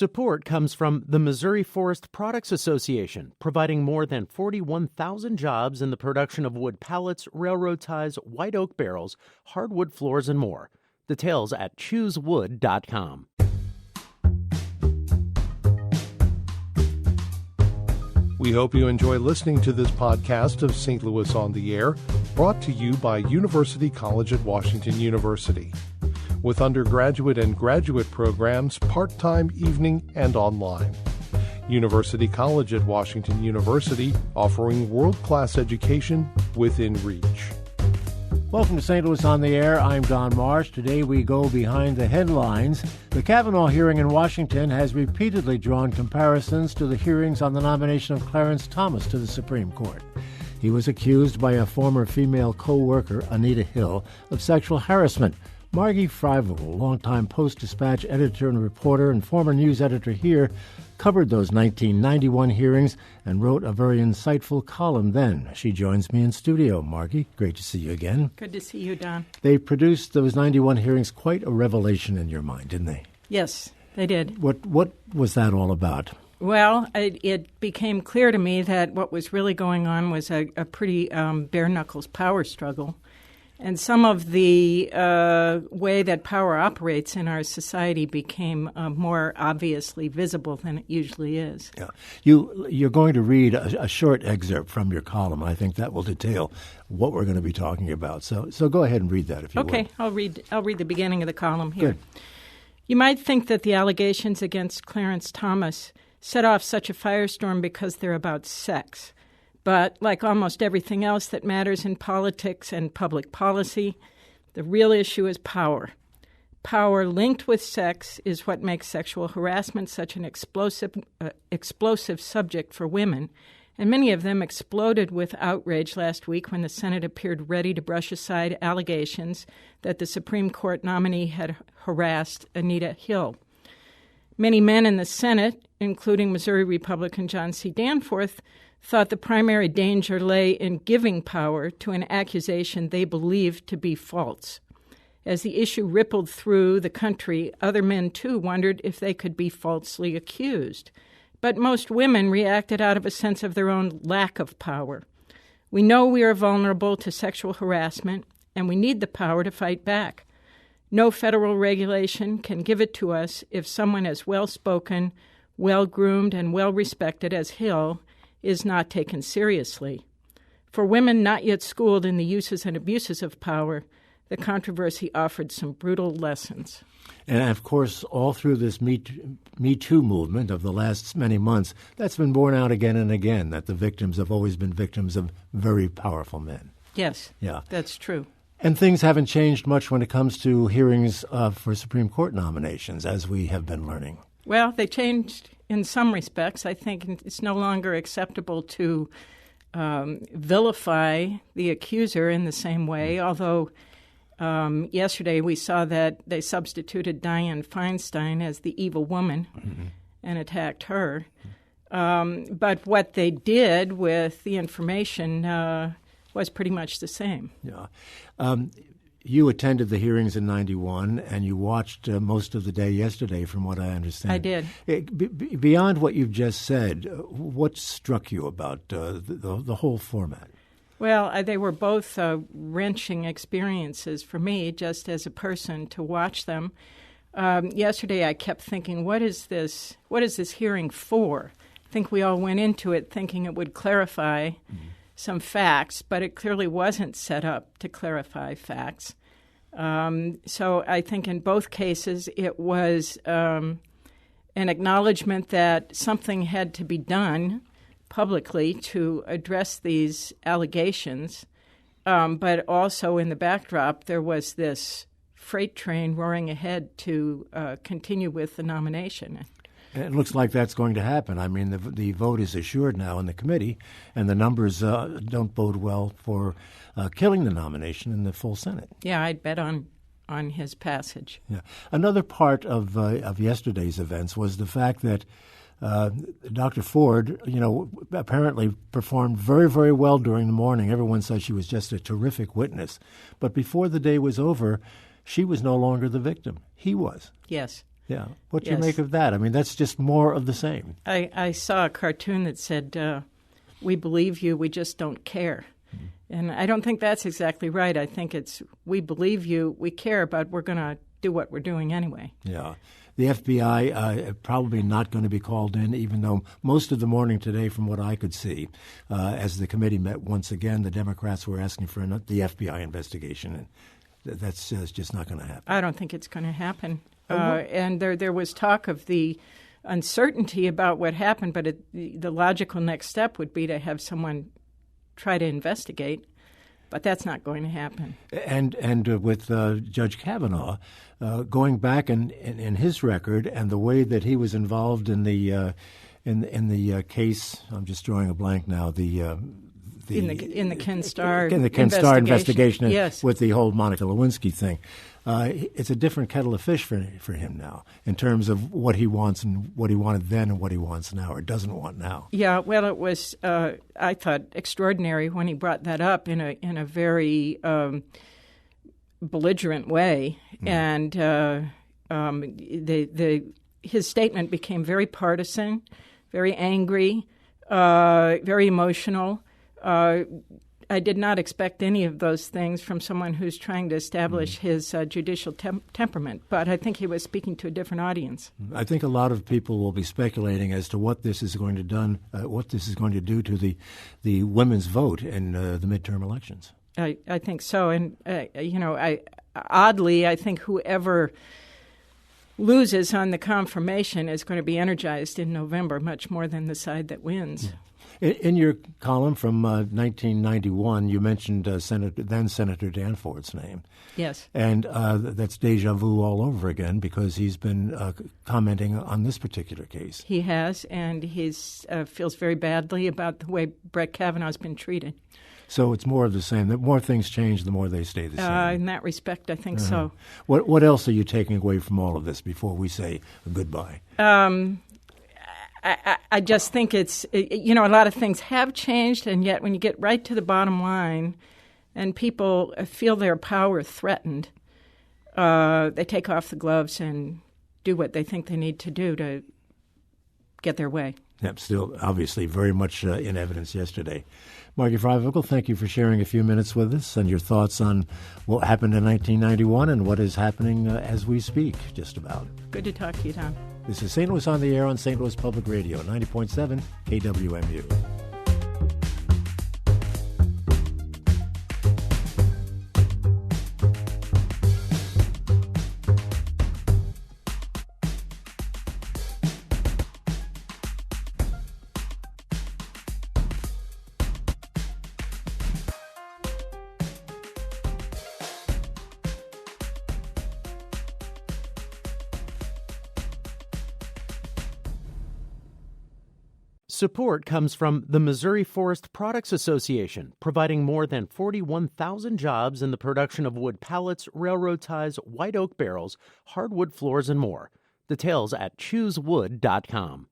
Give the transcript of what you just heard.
Support comes from the Missouri Forest Products Association, providing more than 41,000 jobs in the production of wood pallets, railroad ties, white oak barrels, hardwood floors, and more. Details at choosewood.com. We hope you enjoy listening to this podcast of St. Louis on the Air, brought to you by University College at Washington University, with undergraduate and graduate programs part-time, evening, and online. University College at Washington University, offering world-class education within reach. Welcome to St. Louis on the Air. I'm Don Marsh. Today we go behind the headlines. The Kavanaugh hearing in Washington has repeatedly drawn comparisons to the hearings on the nomination of Clarence Thomas to the Supreme Court. He was accused by a former female co-worker, Anita Hill, of sexual harassment. Margaret Freivogel, longtime Post-Dispatch editor and reporter and former news editor here, covered those 1991 hearings and wrote a very insightful column then. She joins me in studio. Margie, great to see you again. Good to see you, Don. They produced those 91 hearings, quite a revelation in your mind, didn't they? Yes, they did. What was that all about? Well, it became clear to me that what was really going on was a pretty bare-knuckles power struggle. And some of the way that power operates in our society became more obviously visible than it usually is. Yeah, you're going to read a short excerpt from your column. I think that will detail what we're going to be talking about. So go ahead and read that if you Okay, would. I'll read the beginning of the column here. Good. You might think that the allegations against Clarence Thomas set off such a firestorm because they're about sex. But like almost everything else that matters in politics and public policy, the real issue is power. Power linked with sex is what makes sexual harassment such an explosive subject for women, and many of them exploded with outrage last week when the Senate appeared ready to brush aside allegations that the Supreme Court nominee had harassed Anita Hill. Many men in the Senate, including Missouri Republican John C. Danforth, thought the primary danger lay in giving power to an accusation they believed to be false. As the issue rippled through the country, other men, too, wondered if they could be falsely accused. But most women reacted out of a sense of their own lack of power. We know we are vulnerable to sexual harassment, and we need the power to fight back. No federal regulation can give it to us if someone as well-spoken, well-groomed, and well-respected as Hill is not taken seriously. For women not yet schooled in the uses and abuses of power, the controversy offered some brutal lessons. And, of course, all through this Me Too movement of the last many months, that's been borne out again and again, that the victims have always been victims of very powerful men. Yes, yeah, that's true. And things haven't changed much when it comes to hearings for Supreme Court nominations, as we have been learning. Well, they changed in some respects. I think it's no longer acceptable to vilify the accuser in the same way, although yesterday we saw that they substituted Dianne Feinstein as the evil woman and attacked her. But what they did with the information was pretty much the same. Yeah. You attended the hearings in 91, and you watched most of the day yesterday, from what I understand. I did. Beyond what you've just said, what struck you about the whole format? Well, they were both wrenching experiences for me, just as a person, to watch them. Yesterday I kept thinking, what is this hearing for? I think we all went into it thinking it would clarify some facts, but it clearly wasn't set up to clarify facts. So I think in both cases it was an acknowledgement that something had to be done publicly to address these allegations, but also in the backdrop there was this freight train roaring ahead to continue with the nomination. It looks like that's going to happen. I mean, the vote is assured now in the committee, and the numbers don't bode well for killing the nomination in the full Senate. Yeah, I'd bet on his passage. Yeah. Another part of yesterday's events was the fact that Dr. Ford, apparently performed very, very well during the morning. Everyone said she was just a terrific witness. But before the day was over, she was no longer the victim. He was. Yes. Yeah. What do you Yes. make of that? I mean, that's just more of the same. I saw a cartoon that said, we believe you, we just don't care. And I don't think that's exactly right. I think it's, we believe you, we care, but we're going to do what we're doing anyway. Yeah. The FBI probably not going to be called in, even though most of the morning today, from what I could see, as the committee met once again, the Democrats were asking for the FBI investigation. And that's just not going to happen. I don't think it's going to happen. And there was talk of the uncertainty about what happened, but the logical next step would be to have someone try to investigate. But that's not going to happen. And with Judge Kavanaugh, going back in his record and the way that he was involved in the case, I'm just drawing a blank now. In the Ken Starr investigation yes. with the whole Monica Lewinsky thing. It's a different kettle of fish for him now in terms of what he wants and what he wanted then and what he wants now or doesn't want now. Yeah, well, it was, I thought, extraordinary when he brought that up in a very belligerent way. And his statement became very partisan, very angry, very emotional. I did not expect any of those things from someone who's trying to establish his judicial temperament, but I think he was speaking to a different audience. I think a lot of people will be speculating as to what this is going to do to the women's vote in the midterm elections. I think so, and oddly, I think whoever loses on the confirmation is going to be energized in November much more than the side that wins. Yeah. In your column from 1991, you mentioned then Senator Danforth's name. Yes. And that's deja vu all over again because he's been commenting on this particular case. He has, and he feels very badly about the way Brett Kavanaugh's been treated. So it's more of the same. The more things change, the more they stay the same. In that respect, I think so. What else are you taking away from all of this before we say goodbye? I just think it's, a lot of things have changed, and yet when you get right to the bottom line and people feel their power threatened, they take off the gloves and do what they think they need to do to get their way. Yep, still obviously very much in evidence yesterday. Margaret Freivogel, thank you for sharing a few minutes with us and your thoughts on what happened in 1991 and what is happening as we speak, just about. Good to talk to you, Tom. This is St. Louis on the Air on St. Louis Public Radio, 90.7 KWMU. Support comes from the Missouri Forest Products Association, providing more than 41,000 jobs in the production of wood pallets, railroad ties, white oak barrels, hardwood floors, and more. Details at choosewood.com.